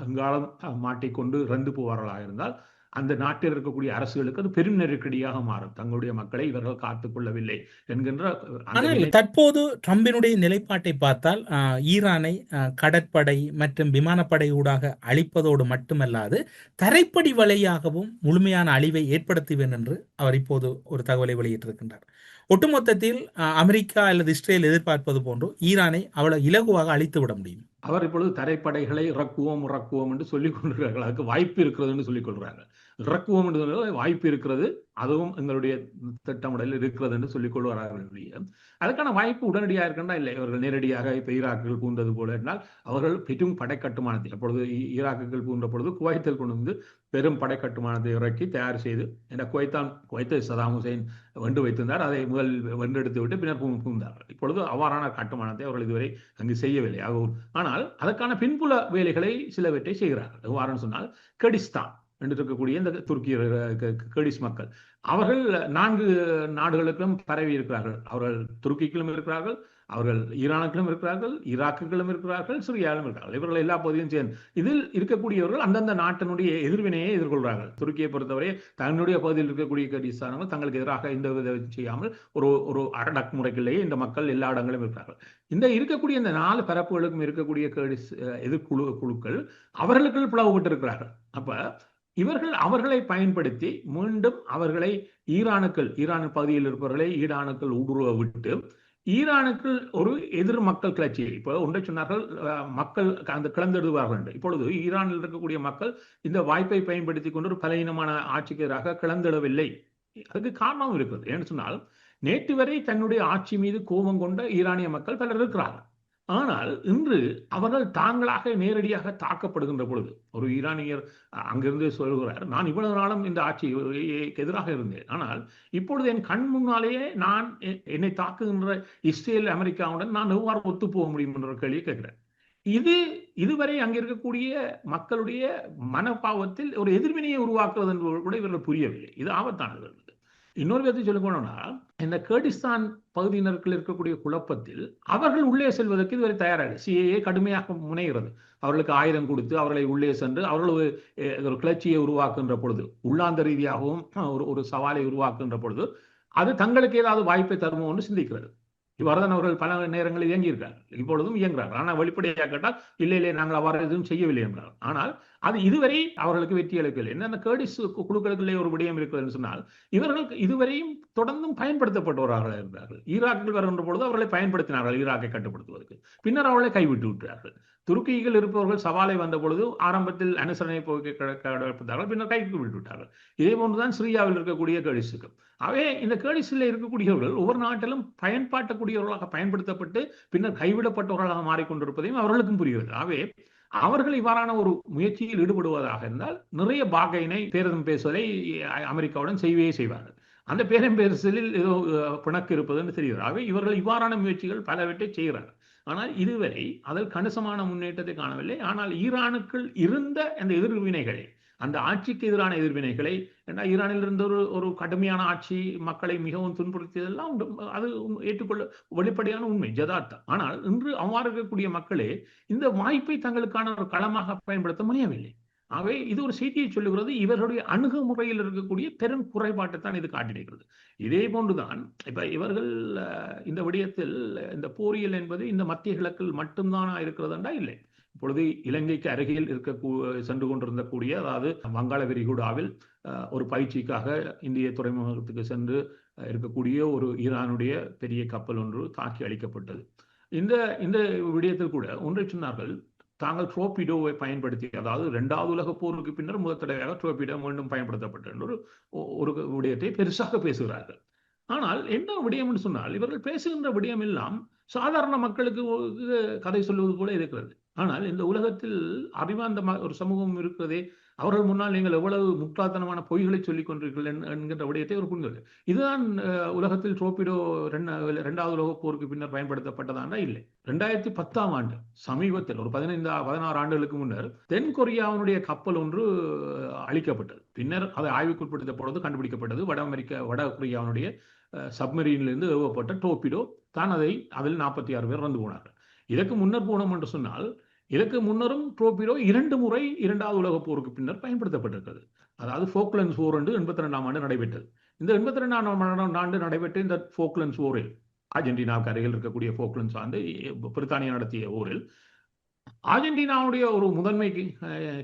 எங்காலம் மாட்டிக்கொண்டு இறந்து போவார்களாக இருந்தால் அந்த நாட்டில் இருக்கக்கூடிய அரசுகளுக்கு அது பெரும் நெருக்கடியாக மாறும். தங்களுடைய மக்களை இவர்கள் காத்துக் கொள்ளவில்லை என்கின்ற. ஆனால் தற்போது ட்ரம்பினுடைய நிலைப்பாட்டை பார்த்தால் ஈரானை கடற்படை மற்றும் விமானப்படை ஊடாக அழிப்பதோடு மட்டுமல்லாது தரைப்படி வழியாகவும் முழுமையான அழிவை ஏற்படுத்துவேன் என்று அவர் இப்போது ஒரு தகவலை வெளியிட்டிருக்கின்றார். ஒட்டுமொத்தத்தில் அமெரிக்கா அல்லது இஸ்ரேல் எதிர்பார்ப்பது போன்று ஈரானை அவ்வளவு இலகுவாக அழித்து விட முடியும். அவர் இப்பொழுது தரைப்படைகளை இறக்குவோம் என்று சொல்லிக் கொண்டிருக்கிறார்கள். அதுக்கு வாய்ப்பு இருக்கிறது என்று சொல்லிக் கொள்கிறார்கள். இறக்குவோம் என்று வாய்ப்பு இருக்கிறது, அதுவும் எங்களுடைய திட்டமிடலில் இருக்கிறது என்று சொல்லிக் கொள்வார்கள். அதுக்கான வாய்ப்பு உடனடியாக இருக்கின்றா இல்லை. அவர்கள் நேரடியாக இப்ப ஈராக்குகள் பூந்தது போல என்றால் அவர்கள் பெரும் படை கட்டுமானத்தை அப்பொழுது ஈராக்குகள் பூன்ற பொழுது குவைத்தில் கொண்டு வந்து பெரும் படை கட்டுமானத்தை இறக்கி தயார் செய்து, என்ற குவைத்தை சதாம் ஹுசைன் வென்று வைத்திருந்தார். அதை முதல் வென்றெடுத்து விட்டு பின்னர் பூந்தார்கள். இப்பொழுது அவ்வாறான கட்டுமானத்தை அவர்கள் இதுவரை அங்கு செய்யவில்லை. ஆனால் அதற்கான பின்புல வேலைகளை சிலவற்றை செய்கிறார்கள். எவ்வாறுன்னு சொன்னால் கர்டிஸ்தான் என்று இருக்கக்கூடிய இந்த துருக்கிய கர்டிஸ் மக்கள் அவர்கள் 4 நாடுகளுக்கும் பரவி இருக்கிறார்கள். அவர்கள் துருக்கிக்கும் இருக்கிறார்கள், அவர்கள் ஈரானுக்கும் இருக்கிறார்கள், ஈராக்குகளும் இருக்கிறார்கள், சிரியாவிலும் இருக்கிறார்கள். இவர்கள் எல்லா பகுதியும் சேர்ந்து இதில் இருக்கக்கூடியவர்கள் அந்தந்த நாட்டினுடைய எதிர்வினையை எதிர்கொள்கிறார்கள். துருக்கியை பொறுத்தவரை தன்னுடைய பகுதியில் இருக்கக்கூடிய கர்டிஸ்தானங்கள் தங்களுக்கு எதிராக எந்த வித செய்யாமல் ஒரு அடக்குமுறைகளிலேயே இந்த மக்கள் எல்லா இடங்களிலும் இருக்கிறார்கள். இந்த இருக்கக்கூடிய இந்த 4 பரப்புகளுக்கும் இருக்கக்கூடிய கர்டிஸ் குழுக்கள் அவர்களுக்குள் பிளவுபட்டு இருக்கிறார்கள். அப்ப இவர்கள் அவர்களை பயன்படுத்தி மீண்டும் அவர்களை ஈரான் பகுதியில் இருப்பவர்களை ஈரானுக்குள் ஊடுருவ விட்டு ஈரானுக்குள் ஒரு எதிர் மக்கள் கிளர்ச்சியை இப்போ ஒன்றை சொன்னார்கள், மக்கள் அந்த கிளந்தெடுவார்கள் என்று. இப்பொழுது ஈரானில் இருக்கக்கூடிய மக்கள் இந்த வாய்ப்பை பயன்படுத்தி கொண்டு ஒரு பலவீனமான ஆட்சிக்கு எதிராக கிளந்திடவில்லை. அதுக்கு காரணம் இருக்கிறது. ஏன்னு சொன்னால் நேற்று வரை தன்னுடைய ஆட்சி மீது கோபம் கொண்ட ஈரானிய மக்கள் பலர் இருக்கிறார்கள். ஆனால் இன்று அவர்கள் தாங்களாக நேரடியாக தாக்கப்படுகின்ற பொழுது ஒரு ஈரானியர் அங்கிருந்து சொல்கிறார், நான் இவ்வளவு நாளும் இந்த ஆட்சிக்கு எதிராக இருந்தேன், ஆனால் இப்பொழுது என் கண் முன்னாலேயே நான் என்னை தாக்குகின்ற இஸ்ரேல் அமெரிக்காவுடன் நான் எவ்வாறு ஒத்து போக முடியும் என்ற கேள்வியை கேட்கிறேன். இதுவரை அங்க இருக்கக்கூடிய மக்களுடைய மனப்பாவத்தில் ஒரு எதிர்வினையை உருவாக்குவது என்று கூட இவர்கள் புரியவில்லை. இது ஆபத்தானது. இன்னொரு விதத்தை சொல்ல போனோம்னா இந்த கர்டிஸ்தான் பகுதியினருக்குள் இருக்கக்கூடிய குழப்பத்தில் அவர்கள் உள்ளே செல்வதற்கு இதுவரை தயாராக சிஏஏ கடுமையாக முனைகிறது. அவர்களுக்கு ஆயுதம் கொடுத்து அவர்களை உள்ளே சென்று அவர்கள் ஒரு கிளர்ச்சியை உருவாக்குகின்ற பொழுது, உள்ளாந்த ரீதியாகவும் ஒரு சவாலை உருவாக்குகின்ற பொழுது அது தங்களுக்கு ஏதாவது வாய்ப்பை தருமோ என்று சிந்திக்கிறது. இவ்வாறுதான் அவர்கள் பல நேரங்களில் இயங்கியிருக்கார், இப்பொழுதும் இயங்குகிறார். ஆனால் வெளிப்படையாக கேட்டால் இல்லை நாங்கள் அவ்வாறு எதுவும் செய்யவில்லை என்றார். ஆனால் அது இதுவரை அவர்களுக்கு வெற்றி அளிக்கவில்லை. என்ன கேர்டிஸ் குழுக்களுக்குள்ளே ஒரு விடயம் இருக்கிறது சொன்னால், இவர்கள் இதுவரையும் தொடர்ந்தும் பயன்படுத்தப்பட்டவர்களாக இருந்தார்கள். ஈராக்கில் வருகின்ற பொழுது அவர்களை பயன்படுத்தினார்கள் ஈராக்கை கட்டுப்படுத்துவதற்கு. பின்னர் அவர்களை கைவிட்டு விட்டார்கள். துருக்கியில் இருப்பவர்கள் சவாலை வந்த பொழுது ஆரம்பத்தில் அனுசரணை கடைப்பிடித்தார்கள், பின்னர் கைக்கு விட்டு விட்டார்கள். இதே போன்றுதான் சிரியாவில் இருக்கக்கூடிய கேர்டிஸுக்கு. அவே இந்த கேர்டிஸில் இருக்கக்கூடியவர்கள் ஒவ்வொரு நாட்டிலும் பயன்பாட்டக்கூடியவர்களாக பயன்படுத்தப்பட்டு பின்னர் கைவிடப்பட்டவர்களாக மாறிக்கொண்டிருப்பதையும் அவர்களுக்கும் புரிகிறது. ஆகவே அவர்கள் இவ்வாறான ஒரு முயற்சியில் ஈடுபடுவதாக இருந்தால் நிறைய பாகையினை பேரம் பேசுவதை அமெரிக்காவுடன் செய்வே செய்வார்கள். அந்த பேரம் பேசுதலில் ஏதோ பிணக்கு இருப்பதுன்னு தெரிகிறது. ஆகவே இவர்கள் இவ்வாறான முயற்சிகள் பலவற்றை செய்கிறார்கள். ஆனால் இதுவரை அதில் கணிசமான முன்னேற்றத்தை காணவில்லை. ஆனால் ஈரானுக்குள் இருந்த அந்த எதிர்வினைகளை, அந்த ஆட்சிக்கு எதிரான எதிர்வினைகளை, ஈரானில் இருந்த ஒரு கடுமையான ஆட்சி மக்களை மிகவும் துன்புறுத்தியதெல்லாம் அது ஏற்றுக்கொள்ள வெளிப்படையான உண்மை, ஜதார்த்தம். ஆனால் இன்று அவ்வாறு இருக்கக்கூடிய மக்களே இந்த வாய்ப்பை தங்களுக்கான ஒரு களமாக பயன்படுத்த முடியவில்லை. ஆகவே இது ஒரு செய்தியை சொல்லுகிறது, இவர்களுடைய அணுகுமுறையில் இருக்கக்கூடிய பெரும் குறைபாட்டை தான் இது காட்டியிருக்கிறது. இதே போன்றுதான் இப்ப இவர்கள் இந்த விடயத்தில் இந்த போரியல் என்பது இந்த மத்திய கிழக்கில் மட்டும்தானா இருக்கிறதுண்டா இல்லை. இப்பொழுது இலங்கைக்கு அருகில் சென்று கொண்டிருந்தக்கூடிய, அதாவது வங்காள விரிகுடாவில் ஒரு பயிற்சிக்காக இந்திய துறைமுகத்துக்கு சென்று இருக்கக்கூடிய ஒரு ஈரானுடைய பெரிய கப்பல் ஒன்று தாக்கி அளிக்கப்பட்டது. இந்த விடயத்தில் கூட ஒன்றை சொன்னார்கள், தாங்கள் ட்ரோபிடோவை பயன்படுத்தி, அதாவது 2வது உலக போருக்கு பின்னர் முதல் தடவையாக ட்ரோபிடோ மீண்டும் பயன்படுத்தப்பட்ட ஒரு விடயத்தை பெருசாக பேசுகிறார்கள். ஆனால் என்ன விடயம் என்று சொன்னால், இவர்கள் பேசுகின்ற விடயம் எல்லாம் சாதாரண மக்களுக்கு கதை சொல்வது போல இருக்கிறது. ஆனால் இந்த உலகத்தில் அறிவார்ந்த ஒரு சமூகம் இருக்கிறதே, அவர்கள் முன்னால் நீங்கள் எவ்வளவு முட்டாள்தனமான பொய்களை சொல்லிக் கொண்டிருக்கிறீர்கள் என்கின்ற விடயத்தை ஒரு புரிந்து. இதுதான் உலகத்தில் ட்ரோபிடோ 2வது உலக போருக்கு பின்னர் பயன்படுத்தப்பட்டதாண்டா இல்லை. 2010ஆம் ஆண்டு சமீபத்தில் ஒரு 16 ஆண்டுகளுக்கு முன்னர் தென் கொரியாவினுடைய கப்பல் ஒன்று அழிக்கப்பட்டது. பின்னர் அதை ஆய்வுக்குட்படுத்த பொழுது கண்டுபிடிக்கப்பட்டது வட கொரியாவினுடைய சப்மரீனிலிருந்து ஏவப்பட்ட ட்ரோபிடோ தான். அதில் 46 பேர் இறந்து போனார்கள். இதற்கு முன்னர் போனோம் என்று சொன்னால், இதற்கு முன்னரும் ட்ரோபிடோ 2 முறை 2வது உலக போருக்கு பின்னர் பயன்படுத்தப்பட்டிருக்கிறது. அதாவது ஃபோக்லண்ட்ஸ் போர் என்று 82ஆம் ஆண்டு நடைபெற்றது. இந்த 82ஆம் ஆண்டு நடைபெற்ற இந்த ஃபோக்லண்ட்ஸ் போரில், அர்ஜென்டினாவுக்கு அருகில் இருக்கக்கூடிய ஃபோக்லண்ட்ஸ் ஆண்டு பிரித்தானியா நடத்திய போரில், அர்ஜென்டினாவுடைய ஒரு முதன்மை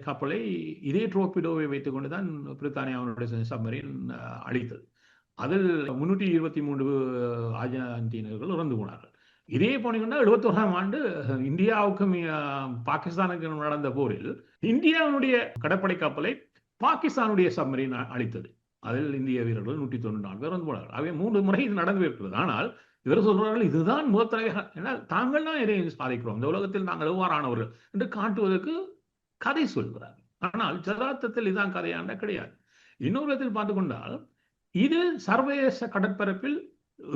கப்பலை இதே ட்ரோபிடோவை வைத்துக் கொண்டுதான் பிரித்தானியாவுடைய சப்மரீன் அழித்தது. அதில் 323 அர்ஜென்டினர்கள் இறந்து போனார்கள். இதே போனீங்கன்னா 71ஆம் ஆண்டு இந்தியாவுக்கும் பாகிஸ்தானுக்கும் நடந்த போரில் இந்தியாவுடைய கடற்படை கப்பலை பாகிஸ்தானுடைய சப்மரீன் அழித்தது. அதில் இந்திய வீரர்கள் 194 பேர் இறந்து போனார்கள். அவை 3 முறை இது நடந்து இருக்கிறது. ஆனால் இவர் சொல்றார்கள், இதுதான் முதல் தடவை, ஏன்னா தாங்கள் தான் எதையும் சாதிக்கிறோம், இந்த உலகத்தில் நாங்கள் எவ்வாறானவர்கள் என்று காட்டுவதற்கு கதை சொல்கிறார்கள். ஆனால் ஜதார்த்தத்தில் இதுதான் கதையாண்ட கிடையாது. இன்னொரு விதத்தில் பார்த்துக் கொண்டால், இது சர்வதேச கடற்பரப்பில்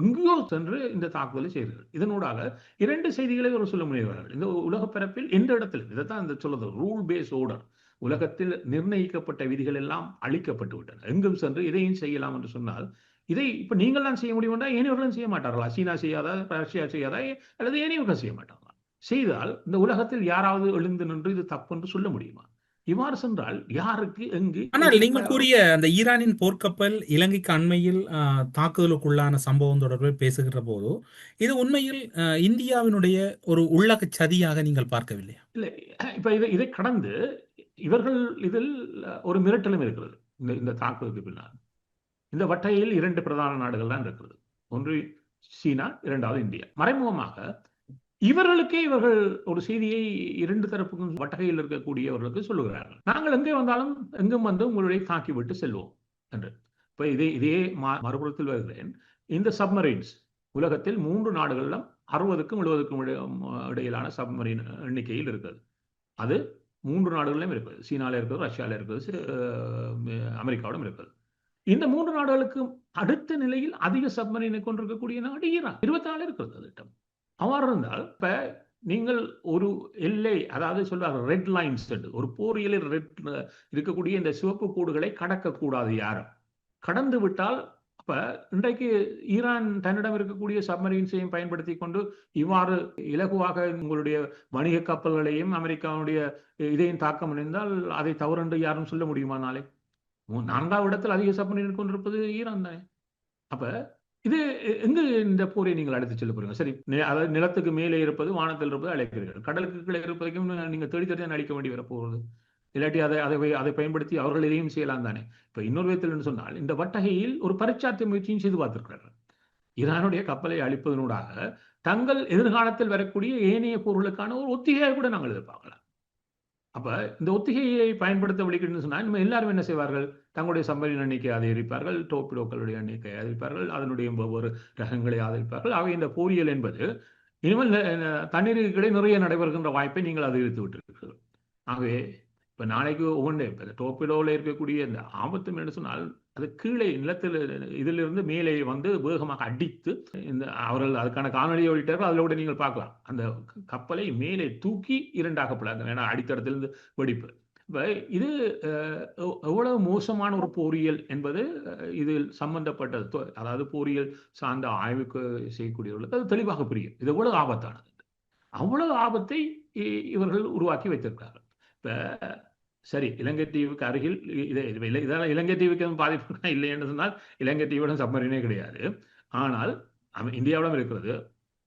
எங்கேயோ சென்று இந்த தாக்குதலை செய்கிறார்கள். இதனூடாக 2 செய்திகளை ஒரு சொல்ல முனைகிறார்கள். இந்த உலக பரப்பில் எந்த இடத்தில், இதைத்தான் இந்த சொல்றது ரூல் பேஸ் ஆர்டர், உலகத்தில் நிர்ணயிக்கப்பட்ட விதிகள் எல்லாம் அழிக்கப்பட்டு விட்டன. எங்கும் சென்று இதையும் செய்யலாம் என்று சொன்னால், இதை இப்ப நீங்கள் தான் செய்ய முடியும் என்றால் ஏனையவர்களும் செய்ய மாட்டார்களா? சீனா செய்யாதா, ரஷ்யா செய்யாதா, அல்லது ஏனையவர்கள் செய்ய மாட்டார்களா? செய்தால் இந்த உலகத்தில் யாராவது எழுந்து நின்று இது தப்பு என்று சொல்ல முடியுமா? இவ்வாறு சென்றால் யாருக்கு எங்கு? ஆனால் நீங்கள் கூறிய அந்த ஈரானின் போர்க்கப்பல் இலங்கைக்கு அண்மையில் தாக்குதலுக்குள்ளான சம்பவம் தொடர்பில் பேசுகிற போது, இது உண்மையில் இந்தியாவினுடைய ஒரு உள்ளக சதியாக நீங்கள் பார்க்கவில்லையா? இல்லை, இப்ப இதை கடந்து இவர்கள் இதில் ஒரு மிரட்டலும் இருக்கிறது. இந்த தாக்குதலுக்கு பின்னால் இந்த வட்டையில் 2 பிரதான நாடுகள் தான் இருக்கிறது. ஒன்று சீனா, 2வது இந்தியா. மறைமுகமாக இவர்களுக்கே இவர்கள் ஒரு செய்தியை 2 தரப்புக்கும் வட்டகையில் இருக்கக்கூடியவர்களுக்கு சொல்லுகிறார்கள், நாங்கள் எங்கே வந்தாலும் எங்கும் வந்து உங்களுடைய தாக்கிவிட்டு செல்வோம் என்று. இப்ப இதே மறுபுறத்தில் வருகிறேன். இந்த சப்மரீன்ஸ் உலகத்தில் 3 நாடுகளிலும் 60க்கும் 70க்கும் இடையிலான சப்மரீன் எண்ணிக்கையில் இருக்கிறது. அது 3 நாடுகளிலும் இருக்கிறது. சீனாவில் இருக்கிறது, ரஷ்யாவில் இருக்கிறது, அமெரிக்காவிடம் இருக்கிறது. இந்த 3 நாடுகளுக்கு அடுத்த நிலையில் அதிக சப்மரீனை கொண்டிருக்கக்கூடிய நாடு ஈரான். 24 இருக்கிறது திட்டம். அவ்வாறு இருந்தால், இப்ப நீங்கள் ஒரு எல்லை, அதாவது சொல்வார்கள் ரெட் லைன்ஸ், ஒரு போரியலில் இருக்கக்கூடிய இந்த சிவப்பு கோடுகளை கடக்கக்கூடாது யாரும். கடந்து விட்டால், அப்ப இன்றைக்கு ஈரான் தன்னிடம் இருக்கக்கூடிய சப்மரீன்ஸையும் பயன்படுத்தி கொண்டு இவ்வாறு இலகுவாக உங்களுடைய வணிக கப்பல்களையும் அமெரிக்காவுடைய இதையும் தாக்க முனைந்தால் அதை தவறென்று யாரும் சொல்ல முடியுமா? நாளை 4வது இடத்தில் அதிக சப்மரீன் கொண்டிருப்பது ஈரான் தானே. அப்ப இது எங்கு இந்த போரை நீங்கள் அழைத்து செல்ல போறீங்க? சரி, அதாவது நிலத்துக்கு மேலே இருப்பது, வானத்தில் இருப்பது அழைக்கிறீர்கள். கடலுக்கு கீழே இருப்பதையும் நீங்க தேடி தேடி தான் அழிக்க வேண்டி வரப்போகிறது. இல்லாட்டி அதை பயன்படுத்தி அவர்கள் எதையும் செய்யலாம் தானே. இப்ப இன்னொரு விதத்தில் சொன்னால், இந்த வட்டகையில் ஒரு பரிச்சார்த்தை முயற்சியும் செய்து பார்த்திருக்கிறார்கள். ஈரானுடைய கப்பலை அழிப்பதனூடாக தங்கள் எதிர்காலத்தில் வரக்கூடிய ஏனைய பொருளுக்கான ஒரு ஒத்திகையை கூட நாங்கள் எதிர்பார்க்கலாம். அப்ப இந்த ஒத்திகையை பயன்படுத்த வழிகிட்டு சொன்னால் நம்ம எல்லாரும் என்ன செய்வார்கள்? தங்களுடைய சம்பரின் எண்ணிக்கை அதிகரிப்பார்கள், டோப்பிடோக்களுடைய எண்ணிக்கை அதிகரிப்பார்கள், அதனுடைய ஒவ்வொரு ரகங்களை ஆதரிப்பார்கள். ஆக இந்த போரியல் என்பது இனிமேல் தண்ணீருக்கு நிறைய நடைபெறுகின்ற வாய்ப்பை நீங்கள் அதிகரித்து விட்டிருக்கிறீர்கள். ஆகவே இப்ப நாளைக்கு ஒவ்வொன்று இப்ப டோப்பிடோவில் இருக்கக்கூடிய இந்த ஆபத்து என்று சொன்னால், அது கீழே நிலத்தில் இதிலிருந்து மேலே வந்து வேகமாக அடித்து இந்த அவர்கள் அதுக்கான காணொலியை வெளியிட்டார்கள். அதில் கூட நீங்கள் பார்க்கலாம், அந்த கப்பலை மேலே தூக்கி இரண்டாக பிளந்தாங்க. ஏன்னா அடித்தளத்திலிருந்து வெடிப்பு. இப்ப இது எவ்வளவு மோசமான ஒரு போரியல் என்பது இதில் சம்பந்தப்பட்டது, அதாவது போரியல் சார்ந்த ஆய்வுக்கு செய்யக்கூடியவர்களுக்கு அது தெளிவாக புரியும். இது எவ்வளவு ஆபத்தானது, அவ்வளவு ஆபத்தை இவர்கள் உருவாக்கி வைத்திருக்கிறார்கள். இப்ப சரி, இலங்கை தீவுக்கு அருகில் இதெல்லாம் இலங்கை தீவுக்கு பாதிப்பு இல்லை என்று சொன்னால், இலங்கை தீவிடம் சப்மரீனே கிடையாது. ஆனால் இந்தியாவிடம் இருக்கிறது,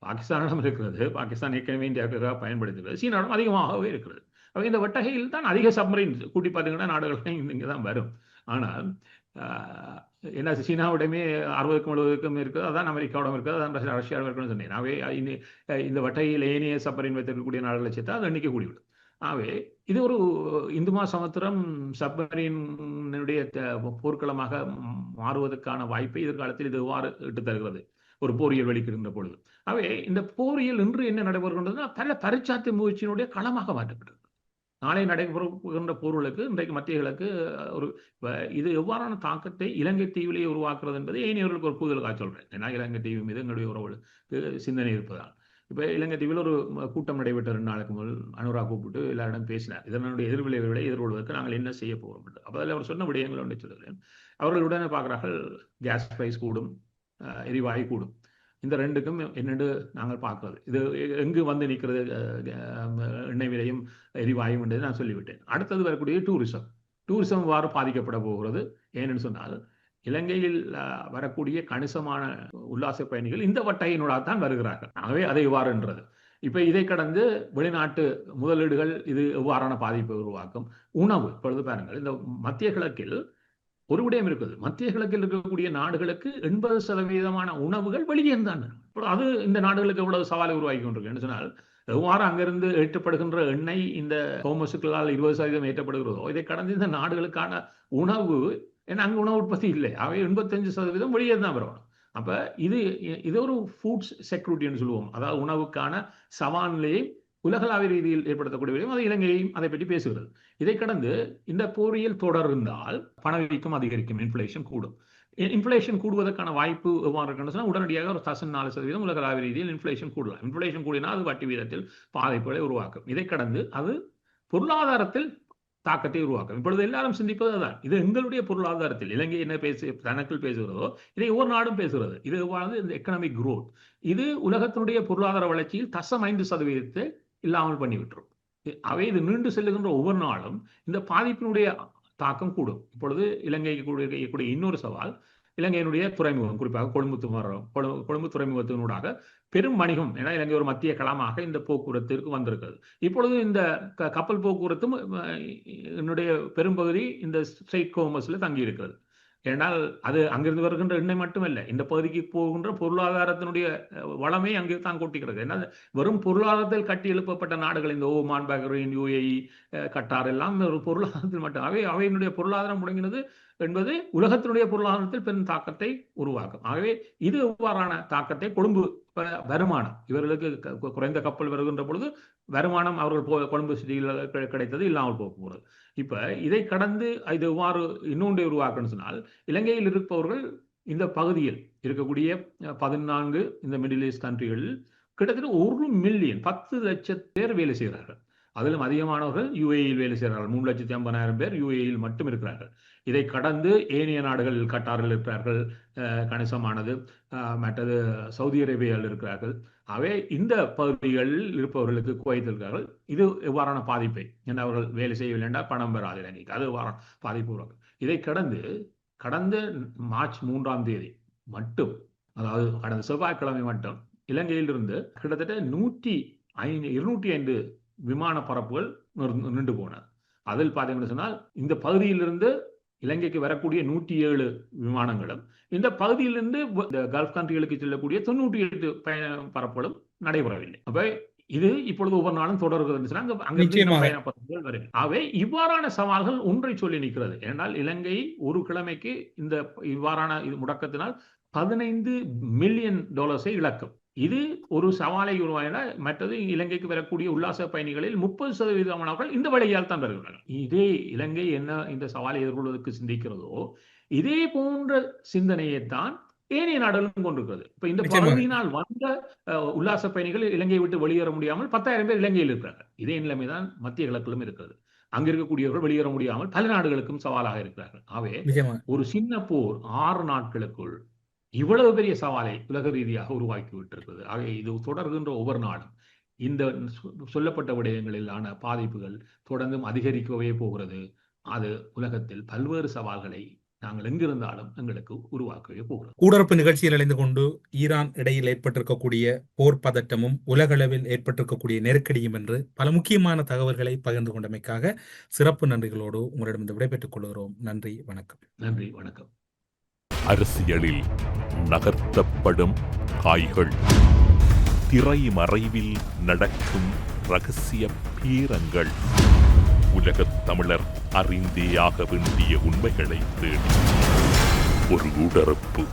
பாகிஸ்தானிடம் இருக்கிறது. பாகிஸ்தான் ஏற்கனவே இந்தியாவுக்காக பயன்படுத்துகிறது. சீனாவிடம் அதிகமாகவே இருக்கிறது. இந்த வட்டகையில் தான் அதிக சப்மரீன் கூட்டி பார்த்தீங்கன்னா நாடுகள் இங்கே தான் வரும். ஆனால் என்ன, சீனாவிடமே 60க்கும் 70க்கும் இருக்குது, அதான் அமெரிக்காவிடம் இருக்குது, அதான் ரஷ்யாவிடம் இருக்குன்னு சொன்னேன். ஆகவே இந்த வட்டகையில் ஏனைய சப்மரீன் வைத்திருக்கக்கூடிய நாடுகளை சேர்த்தா அது எண்ணிக்கை கூடிவிடும். ஆகவே இது ஒரு இந்து மகாசமுத்திரம் சப்மரீனுடைய போர்க்களமாக மாறுவதற்கான வாய்ப்பை எதிர்காலத்தில் இது எவ்வாறு இட்டு தருகிறது ஒரு போரியல் வெளிக்கிடுகின்ற பொழுது. ஆகவே இந்த போரியல் இன்று என்ன நடைபெறுகின்றதுன்னா, பல பரிச்சார்த்தை முயற்சியினுடைய களமாக மாற்றப்பட்டது. நாளை நடைபெறுகின்ற போர்களுக்கு இன்றைக்கு மத்திய கிழக்கு ஒரு இது எவ்வாறான தாக்கத்தை இலங்கை தீவிலேயே உருவாக்குறது என்பதை ஏனையவர்களுக்கு ஒரு புதிதாக சொல்றேன். ஏன்னா இலங்கை தீவு மீது எங்களுடைய உறவுகளுக்கு சிந்தனை இருப்பதால். இப்ப இலங்கை தீவில் ஒரு கூட்டம் நடைபெற்ற 2 நாளுக்கு முதல் அனுரா கூப்பிட்டு எல்லாரிடம் பேசினார். இதனுடைய எதிர்விளைவுகளை எதிர்கொள்வதற்கு நாங்கள் என்ன செய்ய போகிறோம். அப்போ அதில் அவர் சொன்ன விடயங்கள் ஒன்று சொல்லுகிறேன். அவர்கள் உடனே பார்க்குறார்கள், கேஸ் பிரைஸ் கூடும், எரிவாயு கூடும். இந்த ரெண்டுக்கும் என்னென்று நாங்கள் பார்க்கறது, இது எங்கு வந்து நிற்கிறது எண்ணெய் விலையும் எரிவாயும் என்றது நான் சொல்லிவிட்டேன். அடுத்தது வரக்கூடிய டூரிசம் இவ்வாறு பாதிக்கப்பட போகிறது. ஏன்னு சொன்னால், இலங்கையில் வரக்கூடிய கணிசமான உல்லாச பயணிகள் இந்த வட்டகையினூடாக தான் வருகிறார்கள். ஆகவே அதை இவ்வாறுன்றது. இப்ப இதை கடந்து வெளிநாட்டு முதலீடுகள் இது எவ்வாறான பாதிப்பை உருவாக்கும். உணவு, இப்பொழுது பாருங்கள், இந்த மத்திய கிழக்கில் ஒரு விடயம் இருக்குது. மத்திய கிழக்கில் இருக்கக்கூடிய நாடுகளுக்கு 80% உணவுகள் வெளியே தான். அது இந்த நாடுகளுக்கு எவ்வளவு சவாலை உருவாக்கி கொண்டிருக்கு சொன்னால், எவ்வாறு அங்கிருந்து ஏற்றப்படுகின்ற எண்ணெய் இந்த ஹோமோசுக்களால் 20% ஏற்றப்படுகிறதோ, இதை கடந்து இந்த நாடுகளுக்கான உணவு, ஏன்னா அங்கே உணவு உற்பத்தி இல்லை, அவை 85% வெளியே தான் வரணும். அப்ப இது ஒரு ஃபுட் செக்யூரிட்டின்னு சொல்லுவோம். அதாவது உணவுக்கான சவால்நிலையை உலகளாவிய ரீதியில் ஏற்படுத்தக்கூடிய அது இலங்கையும் அதை பற்றி பேசுகிறது. இதை கடந்து இந்த போரியல் தொடர்ந்தால் பணவீக்கம் அதிகரிக்கும், இன்ஃப்ளேஷன் கூடும். இன்ஃப்ளேஷன் கூடுவதற்கான வாய்ப்பு எவ்வாறு இருக்குன்னு உடனடியாக ஒரு 4% உலகளாவிய ரீதியில் இன்ஃப்ளேஷன் கூடலாம். இன்ஃப்ளேஷன் கூடினால் அது வட்டி வீதத்தில் பாதிப்புகளை உருவாக்கும். இதை கடந்து அது பொருளாதாரத்தில் தாக்கத்தை உருவாக்கும். இப்பொழுது எல்லாரும் சிந்திப்பது அதுதான். இது எங்களுடைய பொருளாதாரத்தில் இலங்கை என்ன தனக்குள் பேசுகிறதோ இதை ஒவ்வொரு நாடும் பேசுகிறது. இது இந்த எக்கனாமிக் குரோத், இது உலகத்தினுடைய பொருளாதார வளர்ச்சியில் 5% இல்லாமல் பண்ணிவிட்டுரும். அவை இது நீண்டு செல்லுகின்ற ஒவ்வொரு நாளும் இந்த பாதிப்பினுடைய தாக்கம் கூடும். இப்பொழுது இலங்கைக்கு கூடிய இன்னொரு சவால், இலங்கையினுடைய துறைமுகம், குறிப்பாக கொழும்பு துறைமுகத்தினூடாக பெரும் வணிகம். ஏன்னா இலங்கை ஒரு மத்திய களமாக இந்த போக்குவரத்திற்கு வந்திருக்கிறது. இப்பொழுது இந்த கப்பல் போக்குவரத்தும் என்னுடைய பெரும்பகுதி இந்த ஸ்ட்ரெயிட் காமர்ஸ்ல தங்கி இருக்கிறது. ஏனால் அது அங்கிருந்து வருகின்ற எண்ணெய் மட்டுமல்ல, இந்த பகுதிக்கு போகின்ற பொருளாதாரத்தினுடைய வளமே அங்கே தான் கொட்டிக்கிறது. ஏன்னா வெறும் பொருளாதாரத்தில் கட்டி எழுப்பப்பட்ட நாடுகள் இந்த ஓமான், பஹ்ரைன், UAE, கட்டார் எல்லாம் ஒரு பொருளாதாரத்தில் மட்டும் அவையினுடைய பொருளாதாரம் முடங்கினது என்பது உலகத்தினுடைய பொருளாதாரத்தில் பெரும் தாக்கத்தை உருவாக்கும். ஆகவே இது எவ்வாறான தாக்கத்தை கொழும்பு வருமானம், இவர்களுக்கு குறைந்த கப்பல் வருகின்ற பொழுது வருமானம் அவர்கள் கொழும்பு சிட்டியில் கிடைத்தது இல்லாமல் போகிறது. இப்ப இதை கடந்து இது எவ்வாறு இன்னொன்றை உருவாக்கணும்னு சொன்னால், இலங்கையில் இருப்பவர்கள் இந்த பகுதியில் இருக்கக்கூடிய 14 இந்த மிடில் ஈஸ்ட் கண்ட்ரிகளில் கிட்டத்தட்ட 1 மில்லியன் 10 லட்சம் பேர் வேலை செய்கிறார்கள். அதிலும் அதிகமானவர்கள் UAE-யில் வேலை செய்கிறார்கள். 3,50,000 பேர் UAE-யில் மட்டும் இருக்கிறார்கள். இதை கடந்து ஏனைய நாடுகளில் கட்டாரில் இருக்கிறார்கள் கணிசமானது, மற்றது சவுதி அரேபியாவில் இருக்கிறார்கள். அவை இந்த பகுதிகளில் இருப்பவர்களுக்கு குவைத்தில் இருக்கிறார்கள். இது எவ்வாறான பாதிப்பை, என்ன அவர்கள் வேலை செய்யவில்லை என்றால் பணம் பெறாது இலங்கைக்கு, அது எவ்வாறான பாதிப்பு உருவாக்கும். இதை கடந்த மார்ச் 3ஆம் தேதி மட்டும் அதாவது கடந்த செவ்வாய்க்கிழமை மட்டும் இலங்கையிலிருந்து கிட்டத்தட்ட 205 விமான பரப்புகள் நின்று போன. அதில் பார்த்தீங்கன்னு சொன்னால் இந்த பகுதியிலிருந்து இலங்கைக்கு வரக்கூடிய 107 விமானங்களும், இந்த பகுதியிலிருந்து கல்ஃப் கண்ட்ரிகளுக்கு செல்லக்கூடிய 98 பரப்புகளும் நடைபெறவில்லை. அப்ப இது இப்பொழுது ஒவ்வொரு நாளும் தொடர்கிறது. ஆகவே இவ்வாறான சவால்கள் ஒன்றை சொல்லி நிற்கிறது. ஏனால் இலங்கை ஒரு கிழமைக்கு இந்த இவ்வாறான முடக்கத்தினால் $15 மில்லியன் இழக்கும். இது ஒரு சவாலை உருவாயின. மற்றது இலங்கைக்கு வரக்கூடிய உல்லாச பயணிகளில் 30% இந்த வழியால் தான் வருகிறார்கள். இதே இலங்கை என்ன இந்த சவாலை எதிர்கொள்வதற்கு சிந்திக்கிறதோ இதே போன்ற சிந்தனையைத்தான் ஏனைய நாடுகளும் கொண்டிருக்கிறது. இப்ப இந்த பகுதியினால் வந்த உல்லாச பயணிகள் இலங்கையை விட்டு வெளியேற முடியாமல் 10,000 பேர் இலங்கையில் இருக்கிறார்கள். இதே நிலைமைதான் மத்திய கிழக்கிலும் இருக்கிறது. அங்க இருக்கக்கூடியவர்கள் வெளியேற முடியாமல் பல நாடுகளுக்கும் சவாலாக இருக்கிறார்கள். ஆகவே ஒரு சின்ன போர் 6 நாட்களுக்குள் இவ்வளவு பெரிய சவாலை உலக ரீதியாக உருவாக்கி விட்டிருக்கிறது. ஆகவே இது தொடர்கின்ற ஒவ்வொரு நாடும் இந்த சொல்லப்பட்ட விடயங்களிலான பாதிப்புகள் தொடர்ந்தும் அதிகரிக்கவே போகிறது. அது உலகத்தில் பல்வேறு சவால்களை நாங்கள் எங்கிருந்தாலும் எங்களுக்கு உருவாக்கவே போகிறோம். ஊடரப்பு நிகழ்ச்சியில் இணைந்து கொண்டு ஈரான் இடையில் ஏற்பட்டிருக்கக்கூடிய போர் பதட்டமும் உலகளவில் ஏற்பட்டிருக்கக்கூடிய நெருக்கடியும் என்று பல முக்கியமான தகவல்களை பகிர்ந்து கொண்டமைக்காக சிறப்பு நன்றிகளோடு உங்களிடம் விடைபெற்றுக் கொள்கிறோம். நன்றி, வணக்கம். நன்றி, வணக்கம். அரசியலில் நகர்த்தப்படும் காய்கள், திரைமறைவில் நடக்கும் இரகசிய பீரங்கள், உலகத் தமிழர் அறிந்தேயாக வேண்டிய உண்மைகளை தேடி ஒரு ஊடரப்பு.